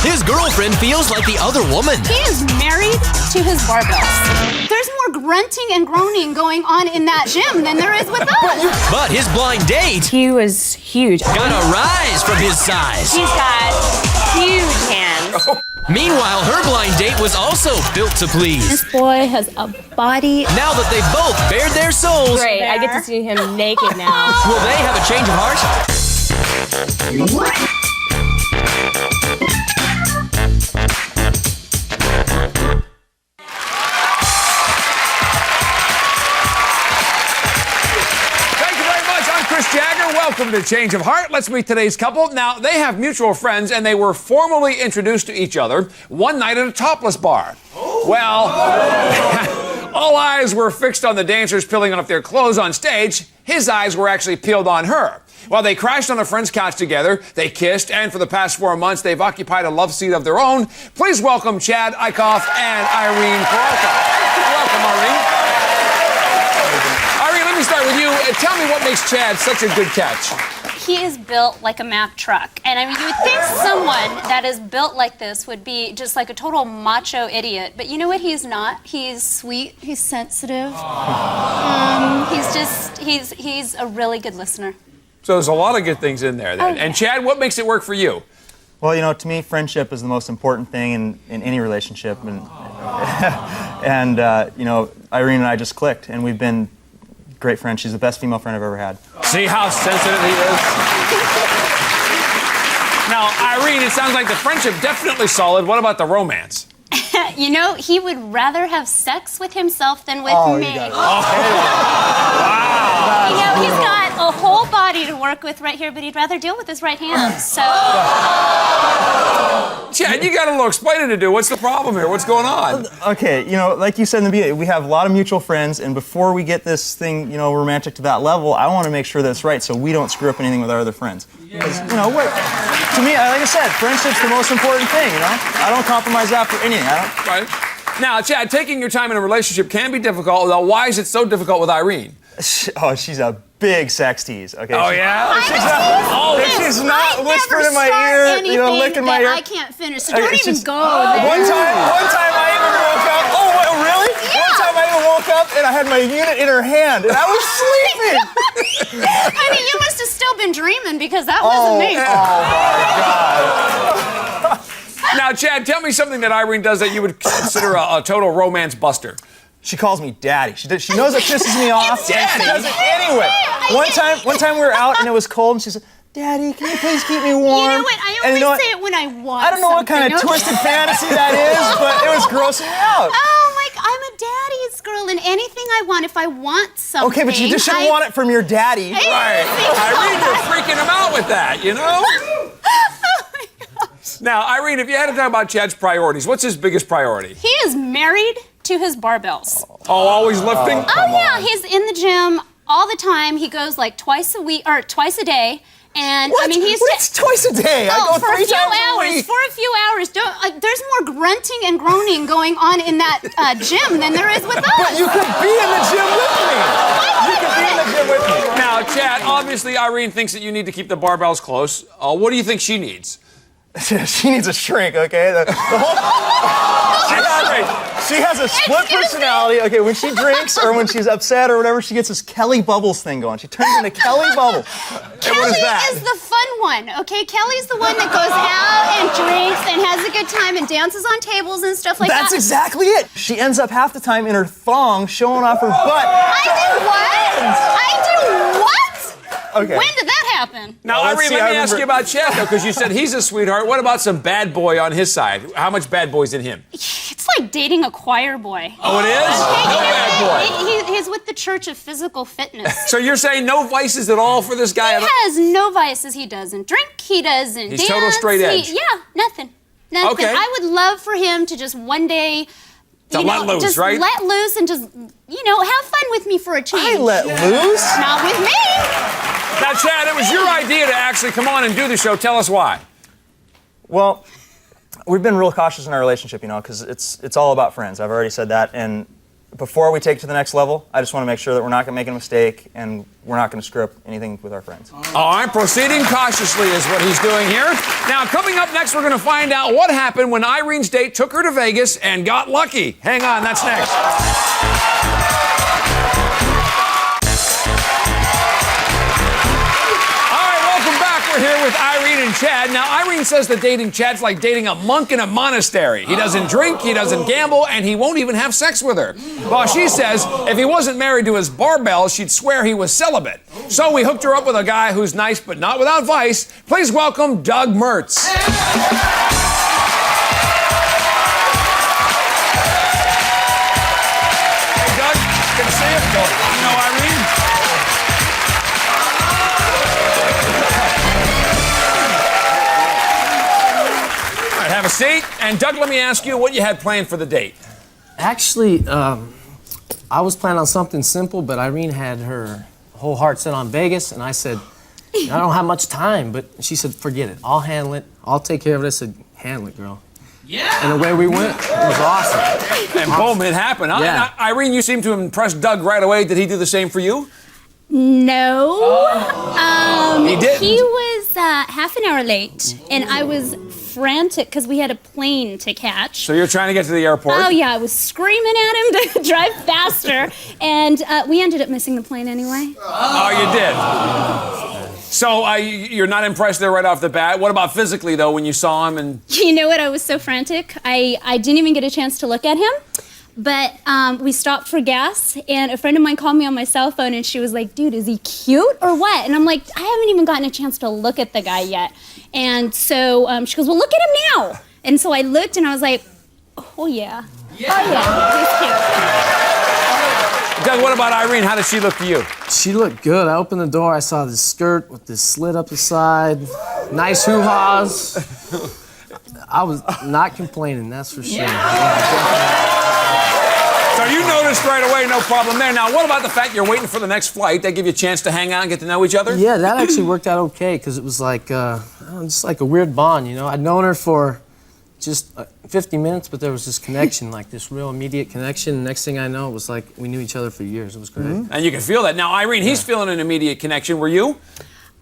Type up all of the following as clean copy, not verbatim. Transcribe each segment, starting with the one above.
His girlfriend feels like the other woman. He is married to his barbells. There's more grunting and groaning going on in that gym than there is with us. But his blind date He was huge. got a rise from his size. He's got huge hands. Meanwhile, her blind date was also built to please. This boy has a body. Now that they've both bared their souls, Great, I get to see him naked now. will they have a change of heart? Welcome to Change of Heart. Let's meet today's couple. Now, they have mutual friends, and they were formally introduced to each other one night at a topless bar. Well, all eyes were fixed on the dancers peeling off their clothes on stage. His eyes were actually peeled on her. While they crashed on a friend's couch together, they kissed, and for the past 4 months, they've occupied a love seat of their own. Please welcome Chad Eichhoff and Irene Peralta. Welcome, Irene. Let me start with you. Tell me what makes Chad such a good catch. He is built like a Mack truck. And I mean, you would think someone that is built like this would be just like a total macho idiot. But you know what he's not? He's sweet. He's sensitive. He's a really good listener. So there's a lot of good things in there then. Oh, yeah. And Chad, what makes it work for you? Well, you know, to me, friendship is the most important thing in any relationship. And you know, Irene and I just clicked, and we've been great friends. She's the best female friend I've ever had. See how sensitive he is? Now, Irene, it sounds like the friendship definitely solid. What about the romance? You know, he would rather have sex with himself than with me. You got it. Wow. You know, he's got a whole body to work with right here, but he'd rather deal with his right hand. So, Chad, you got a little explaining to do. What's the problem here? What's going on? Okay, you know, like you said in the beginning, we have a lot of mutual friends, and before we get this thing, you know, romantic to that level, I want to make sure that it's right so we don't screw up anything with our other friends. Because, you know, to me, like I said, friendship's the most important thing, you know? I don't compromise that for anything. Right. Now, Chad, taking your time in a relationship can be difficult. Now, why is it so difficult with Irene? Oh, she's a big sex tease. Okay. Oh, yeah? She's not whispering in my ear, you know, licking my ear. I can't finish, so don't even go there. One time I even woke up. Oh, really? Yeah. One time I even woke up and I had my unit in her hand and I was sleeping. I mean, you must have still been dreaming because that wasn't me. Oh, my God. Now, Chad, tell me something that Irene does that you would consider a total romance buster. She calls me daddy. She knows that pisses me off. Daddy. She does it anyway. One time we were out and it was cold and she said, Daddy, can you please keep me warm? You know what? I always say it when I want I don't know what kind of twisted fantasy that is, but it was grossing me out. Oh, like, I'm a daddy's girl, and anything I want, if I want something. Okay, but you just shouldn't want it from your daddy. Right. Irene, you're freaking him out with that, you know? Now, Irene, if you had to talk about Chad's priorities, what's his biggest priority? He is married to his barbells. Oh, always lifting? Oh, yeah, he's in the gym all the time. He goes like twice a week, or twice a day. And What? I mean, he's What's twice a day? I go for a 3 few times a hours. week. For a few hours. There's more grunting and groaning going on in that gym than there is with us. But you could be in the gym with me. You could be in the gym with me. Now, Chad, obviously Irene thinks that you need to keep the barbells close. What do you think she needs? She needs a shrink, okay? She has a split personality. Okay, when she drinks or when she's upset or whatever, she gets this Kelly Bubbles thing going. She turns into Kelly Bubble. Kelly is the fun one, okay? Kelly's the one that goes out and drinks and has a good time and dances on tables and stuff like that. That's exactly it. She ends up half the time in her thong showing off her butt. I do what? Okay. When did that happen? Now, Irene, let me ask you about Chad, though, because you said he's a sweetheart. What about some bad boy on his side? How much bad boy's in him? It's like dating a choir boy. Oh, it is? No bad boy. He's with the Church of Physical Fitness. So you're saying no vices at all for this guy? He has no vices. He doesn't drink. He doesn't dance. He's total straight edge. Yeah, nothing. Okay. I would love for him to just one day... let loose, just right? let loose and just, have fun with me for a change. I let loose? Not with me. Now, Chad, it was your idea to actually come on and do the show. Tell us why. Well, we've been real cautious in our relationship, because it's all about friends. I've already said that, and before we take it to the next level, I just want to make sure that we're not going to make a mistake and we're not going to screw up anything with our friends. All right, proceeding cautiously is what he's doing here. Now, coming up next, we're going to find out what happened when Irene's date took her to Vegas and got lucky. Hang on, that's next. We're here with Irene and Chad. Now, Irene says that dating Chad's like dating a monk in a monastery. He doesn't drink, he doesn't gamble, and he won't even have sex with her. While she says if he wasn't married to his Barbells, she'd swear he was celibate. So we hooked her up with a guy who's nice but not without vice. Please welcome Doug Mertz. Hey, Doug. Good to see you. You know Irene? Have a seat. And Doug, let me ask you what you had planned for the date. Actually, I was planning on something simple, but Irene had her whole heart set on Vegas, and I said, I don't have much time, but she said, forget it. I'll handle it. I'll take care of it. I said, handle it, girl. Yeah. And away we went. It was awesome. And boom, it happened. Yeah. Irene, you seem to impress Doug right away. Did he do the same for you? No. He didn't. He was half an hour late, and I was frantic because we had a plane to catch. So you're trying to get to the airport? Oh, yeah. I was screaming at him to drive faster, and we ended up missing the plane anyway. Oh, you did? So you're not impressed there right off the bat. What about physically, though, when you saw him? And you know what? I was so frantic. I didn't even get a chance to look at him. But we stopped for gas, and a friend of mine called me on my cell phone, and she was like, dude, is he cute or what? And I'm like, I haven't even gotten a chance to look at the guy yet. And so she goes, well, look at him now. And so I looked, and I was like, oh, yeah. Oh, yeah, he's cute. Doug, what about Irene? How did she look to you? She looked good. I opened the door. I saw this skirt with this slit up the side. Nice hoo-haws. I was not complaining, that's for sure. So you noticed right away, no problem there. Now, what about the fact you're waiting for the next flight? They give you a chance to hang out and get to know each other? Yeah, that actually worked out okay, because it was like, just like a weird bond, you know? I'd known her for just 50 minutes, but there was this connection, like this real immediate connection. Next thing I know, it was like we knew each other for years. It was great. Mm-hmm. And you can feel that. Now, Irene, he's feeling an immediate connection. Were you?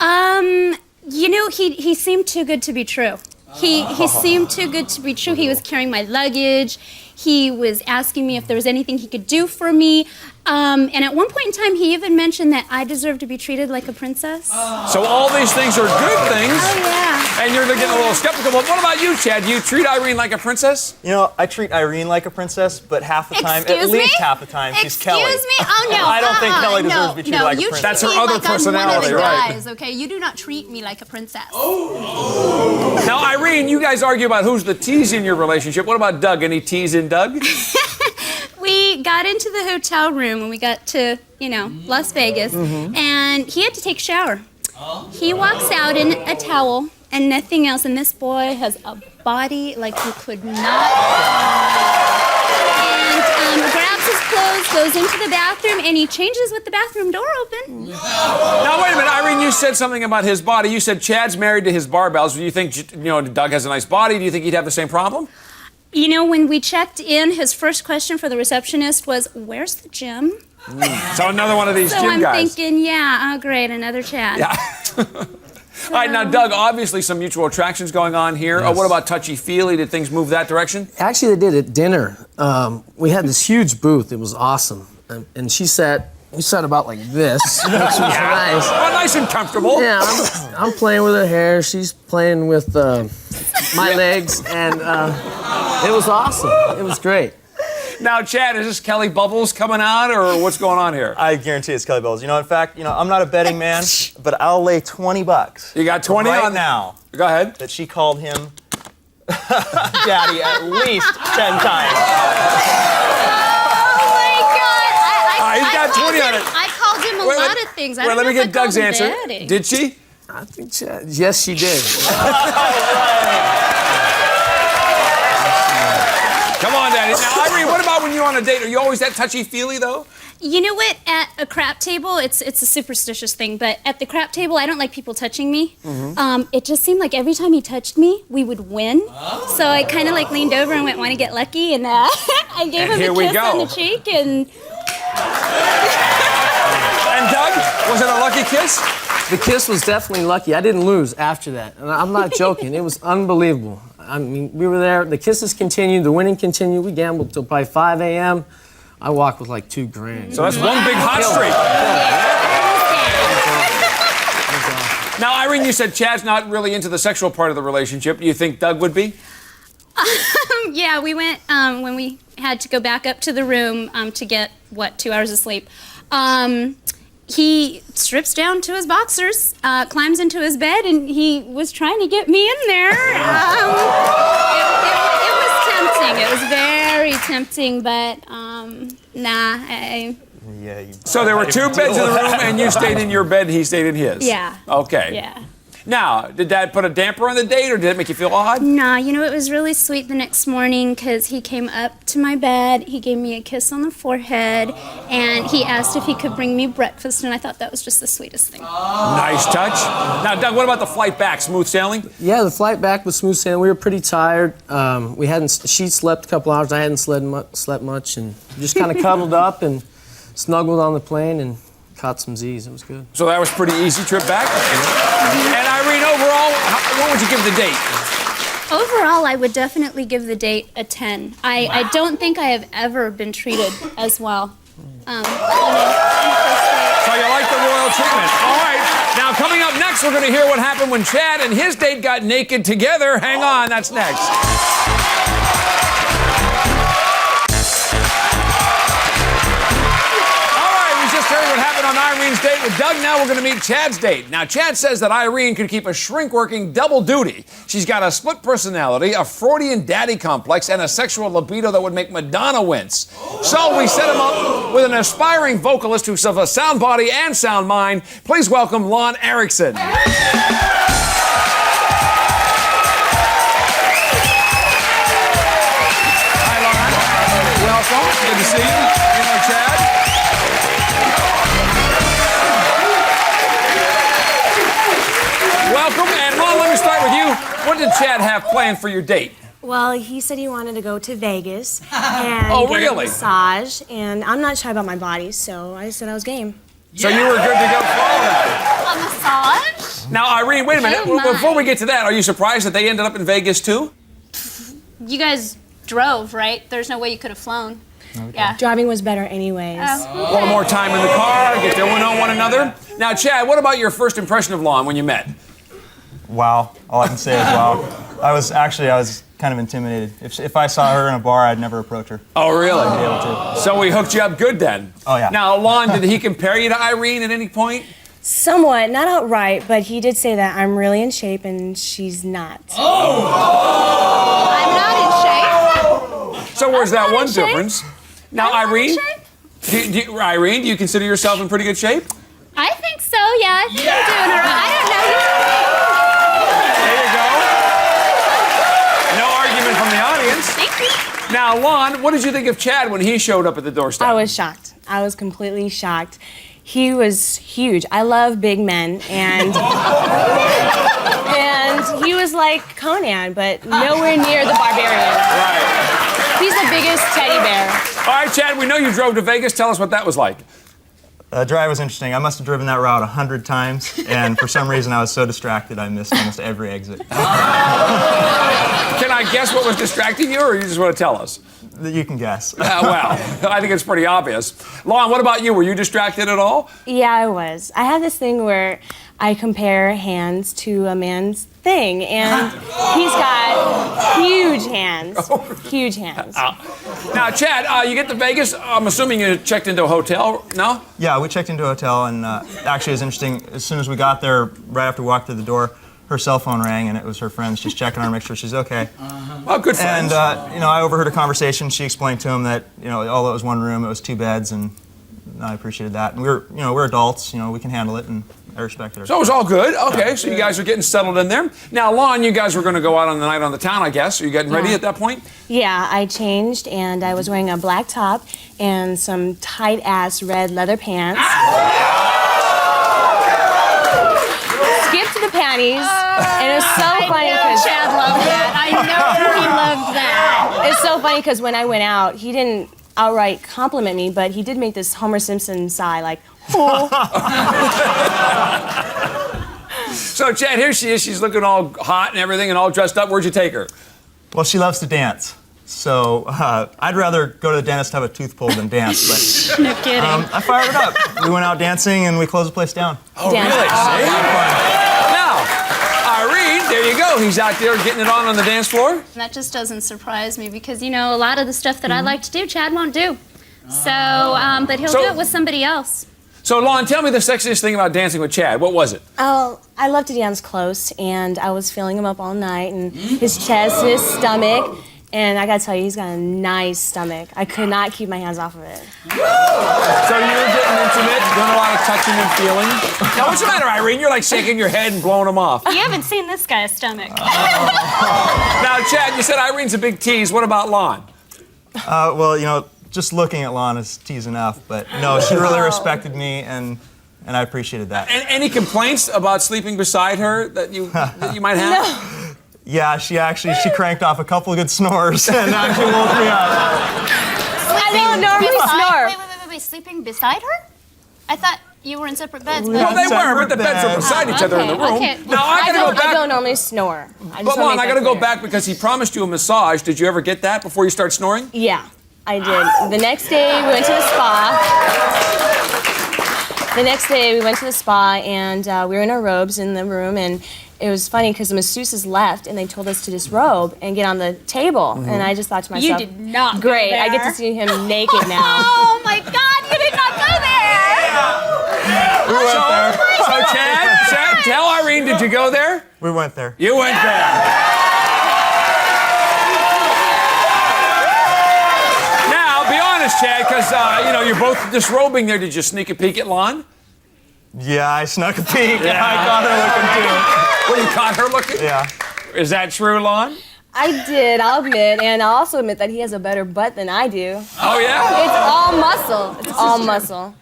You know, he seemed too good to be true. He seemed too good to be true. He was carrying my luggage. He was asking me if there was anything he could do for me. And at one point in time, he even mentioned that I deserve to be treated like a princess. So all these things are good things. Oh, yeah. And you're getting a little skeptical. But what about you, Chad? Do you treat Irene like a princess? You know, I treat Irene like a princess, but half the time, at least half the time, she's Kelly. Excuse me? Oh, no. I don't think Kelly deserves to be treated like a princess. That's her other personality, right? Guys, okay? You do not treat me like a princess. Now, Irene, you guys argue about who's the tease in your relationship. What about Doug? Any tease in Doug? We got into the hotel room when we got to, Las Vegas, and he had to take a shower. He walks out in a towel and nothing else, and this boy has a body like you could not. And grabs his clothes, goes into the bathroom, and he changes with the bathroom door open. Now, wait a minute, Irene, you said something about his body. You said Chad's married to his Barbells. Do you think, Doug has a nice body? Do you think he'd have the same problem? You know, when we checked in, his first question for the receptionist was, where's the gym? So another one of these gym guys. So I'm thinking, yeah, oh great, another Chad. Yeah. All right, now, Doug, obviously some mutual attractions going on here. Yes. What about touchy-feely? Did things move that direction? Actually, they did at dinner. We had this huge booth. It was awesome. And we sat about like this, which was nice. Oh, nice and comfortable. Yeah, I'm playing with her hair. She's playing with my legs, and it was awesome. It was great. Now, Chad, is this Kelly Bubbles coming out, or what's going on here? I guarantee it's Kelly Bubbles. In fact, I'm not a betting man, but I'll lay $20. You got 20 right on now. Go ahead. That she called him daddy at least 10 times. Oh my God! He's got 20 on it. I called him a lot of things. I don't let know me if get I called Doug's him answer. daddy. Did she? I think yes, she did. Come on, Daddy. Now, Irene, what about when you're on a date? Are you always that touchy-feely, though? You know what? At a crap table, it's a superstitious thing, but at the crap table, I don't like people touching me. It just seemed like every time he touched me, we would win. So I kind of like leaned over and went, "Want to get lucky?" And I gave him a kiss on the cheek, and. And Doug, was it a lucky kiss? The kiss was definitely lucky. I didn't lose after that. And I'm not joking. It was unbelievable. I mean, we were there. The kisses continued. The winning continued. We gambled till probably 5 a.m. I walked with like $2,000. So that's one big hot streak. Now, Irene, you said Chad's not really into the sexual part of the relationship. Do you think Doug would be? Yeah, we went when we had to go back up to the room to get, 2 hours of sleep. He strips down to his boxers, climbs into his bed, and he was trying to get me in there. It was tempting. It was very tempting, but nah. So there were 2 beds in the room, and you stayed in your bed, and he stayed in his? Yeah. Okay. Yeah. Now, did Dad put a damper on the date, or did it make you feel odd? Nah, you know, it was really sweet the next morning because he came up to my bed, he gave me a kiss on the forehead, and he asked if he could bring me breakfast, and I thought that was just the sweetest thing. Nice touch. Now, Doug, what about the flight back? Smooth sailing? Yeah, the flight back was smooth sailing. We were pretty tired. She slept a couple hours. I hadn't slept much, and just kind of cuddled up and snuggled on the plane and caught some Z's. It was good. So that was a pretty easy trip back? And Irene, overall, what would you give the date? Overall, I would definitely give the date a 10. I don't think I have ever been treated as well. So you like the royal treatment. All right. Now, coming up next, we're going to hear what happened when Chad and his date got naked together. Hang on, that's next. What happened on Irene's date with Doug. Now we're going to meet Chad's date. Now, Chad says that Irene can keep a shrink working double duty. She's got a split personality, a Freudian daddy complex, and a sexual libido that would make Madonna wince. So we set him up with an aspiring vocalist who's of a sound body and sound mind. Please welcome Lon Erickson. Hi, Lon. Welcome. Good to see you. You know Chad? Welcome, and Lon, let me start with you. What did Chad have planned for your date? Well, he said he wanted to go to Vegas and Oh, get really? a massage, and I'm not shy about my body, so I said I was game. So you were good to go for all that. A massage? Now, Irene, wait a minute. Oh, my. Before we get to that, are you surprised that they ended up in Vegas, too? You guys drove, right? There's no way you could have flown. Okay. Yeah. Driving was better anyways. A little more time in the car, get to know one another. Now, Chad, what about your first impression of Lon when you met? Wow. All I can say is wow. I was kind of intimidated. If I saw her in a bar, I'd never approach her. Oh, really? I'd be able to. So we hooked you up good then? Oh, yeah. Now, Lon, did he compare you to Irene at any point? Somewhat, not outright, but he did say that I'm really in shape and she's not. I'm not in shape. So where's that one shape. difference? Now, I'm not in Irene, Irene, do you consider yourself in pretty good shape? I think so, yeah. I think I'm doing all right. I don't know. There you go. No argument from the audience. Thank you. Now, Lon, what did you think of Chad when he showed up at the doorstep? I was shocked. I was completely shocked. He was huge. I love big men, and and he was like Conan, but nowhere near the Barbarian. Right. He's the biggest teddy bear. All right, Chad, we know you drove to Vegas. Tell us what that was like. The drive was interesting. I must have driven that route 100 times, and for some reason I was so distracted I missed almost every exit. Can I guess what was distracting you, or you just want to tell us? You can guess. Well, I think it's pretty obvious. Lon, what about you? Were you distracted at all? Yeah, I was. I have this thing where I compare hands to a man's thing, and he's got huge hands. Huge hands. Now, Chad, you get to Vegas. I'm assuming you checked into a hotel, no? Yeah, we checked into a hotel, and actually it was interesting. As soon as we got there, right after we walked through the door, her cell phone rang, and it was her friends just checking on her, make sure she's okay. Oh, good friends. And, I overheard a conversation. She explained to him that, although it was one room, it was 2 beds, and I appreciated that. And we're adults, we can handle it, and I respected her. So it was all good. Okay, so you guys are getting settled in there. Now, Lon, you guys were going to go out on the night on the town, I guess. Are you getting ready at that point? Yeah, I changed and I was wearing a black top and some tight-ass red leather pants. Skipped to the panties, and it's so funny because Chad loved that. I know he loved that. it's so funny because when I went out, he didn't outright compliment me, but he did make this Homer Simpson sigh, like, oh. So, Chad, here she is. She's looking all hot and everything and all dressed up. Where'd you take her? Well, she loves to dance. So I'd rather go to the dentist to have a tooth pulled than dance. But No kidding. I fired it up. We went out dancing and we closed the place down. Oh, Dance. really? See? Now, Irene, there you go. He's out there getting it on the dance floor. That just doesn't surprise me because, you know, a lot of the stuff that I like to do, Chad won't do. So, but he'll do it with somebody else. So, Lon, tell me the sexiest thing about dancing with Chad. What was it? Oh, I love to dance close, and I was feeling him up all night, and his chest, his stomach, and I gotta tell you, he's got a nice stomach. I could not keep my hands off of it. So you were getting intimate, doing a lot of touching and feeling. Now, what's the matter, Irene? You're like shaking your head and blowing him off. You haven't seen this guy's stomach. Now, Chad, you said Irene's a big tease. What about Lon? Well, you know, just looking at Lon is tease enough, but no, she really respected me, and I appreciated that. And any complaints about sleeping beside her that you might have? No. Yeah, she cranked off a couple of good snores and actually woke me up. I don't normally snore. Wait, sleeping beside her? I thought you were in separate beds. Well, they were, but the beds are beside each other in the room. Okay. Now, I don't normally snore. But Lon, I gotta go back because he promised you a massage. Did you ever get that before you start snoring? Yeah, I did. The next day, we went to the spa. And we were in our robes in the room, and it was funny because the masseuses left, and they told us to disrobe and get on the table. And I just thought to myself, You did not great, go there. I get to see him naked now. Oh my God, you did not go there! So Chad, tell Irene, did you go there? We went there. You went there. Now, be honest, Chad, because you know you're both disrobing there. Did you sneak a peek at Lon? Yeah, I snuck a peek. Yeah. I caught her looking too. Well, you caught her looking? Yeah. Is that true, Lon? I did, I'll admit, and I'll also admit that he has a better butt than I do. Oh, yeah? It's all muscle. It's all muscle.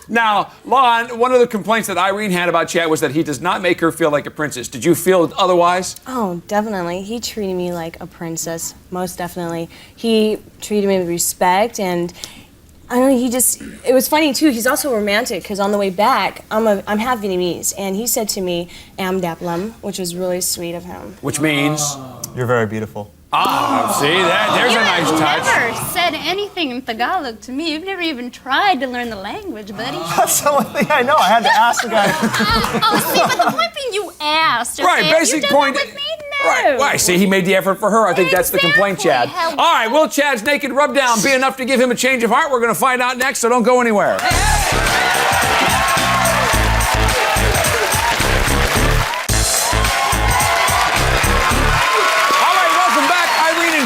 Now, Lon, one of the complaints that Irene had about Chad was that he does not make her feel like a princess. Did you feel otherwise? Oh, definitely. He treated me like a princess, most definitely. He treated me with respect, and I don't know, it was funny too, he's also romantic, because on the way back, I'm half Vietnamese, and he said to me, "Am Dap Lum," which was really sweet of him. Which means? You're very beautiful. Ah, see, there's a nice touch. You never said anything in Tagalog to me. You've never even tried to learn the language, buddy. That's the only thing I know. I had to ask the guy. See, but the point being you asked, okay? Right, basic you did point. That with me? No. Right, see, he made the effort for her. I think that's the complaint, Chad. Exactly. All right, will Chad's naked rub down be enough to give him a change of heart? We're going to find out next, so don't go anywhere.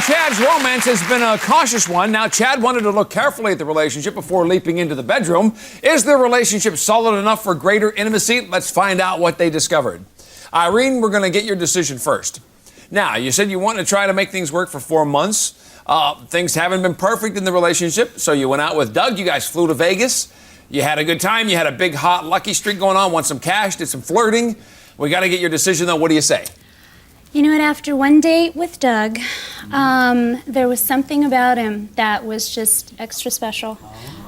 Chad's romance has been a cautious one. Now, Chad wanted to look carefully at the relationship before leaping into the bedroom. Is the relationship solid enough for greater intimacy? Let's find out what they discovered. Irene, we're going to get your decision first. Now, you said you want to try to make things work for 4 months. Things haven't been perfect in the relationship, so you went out with Doug. You guys flew to Vegas. You had a good time. You had a big, hot, lucky streak going on. Won some cash, did some flirting. We got to get your decision, though. What do you say? You know what, after one date with Doug, there was something about him that was just extra special.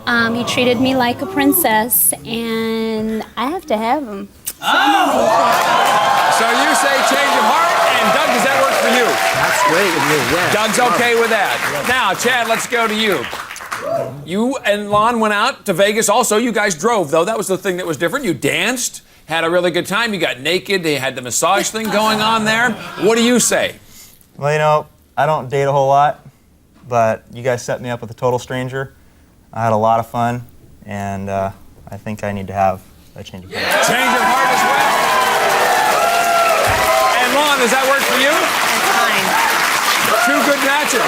He treated me like a princess, and I have to have him. So you say change of heart, and Doug, does that work for you? That's great with me, yeah. Doug's okay with that. Now, Chad, let's go to you. You and Lon went out to Vegas. Also, you guys drove, though. That was the thing that was different. You danced. Had a really good time. You got naked. They had the massage thing going on there. What do you say? Well, you know, I don't date a whole lot, but you guys set me up with a total stranger. I had a lot of fun, and I think I need to have a change of heart. Change of heart as well. And Lon, does that work for you? Fine. 2 good matches.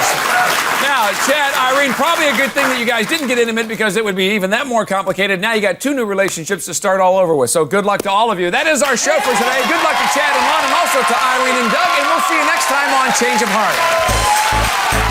Now, Chad, Irene, probably a good thing that you guys didn't get intimate because it would be even that more complicated. Now you got 2 new relationships to start all over with. So good luck to all of you. That is our show for today. Good luck to Chad and Lon and also to Irene and Doug. And we'll see you next time on Change of Heart.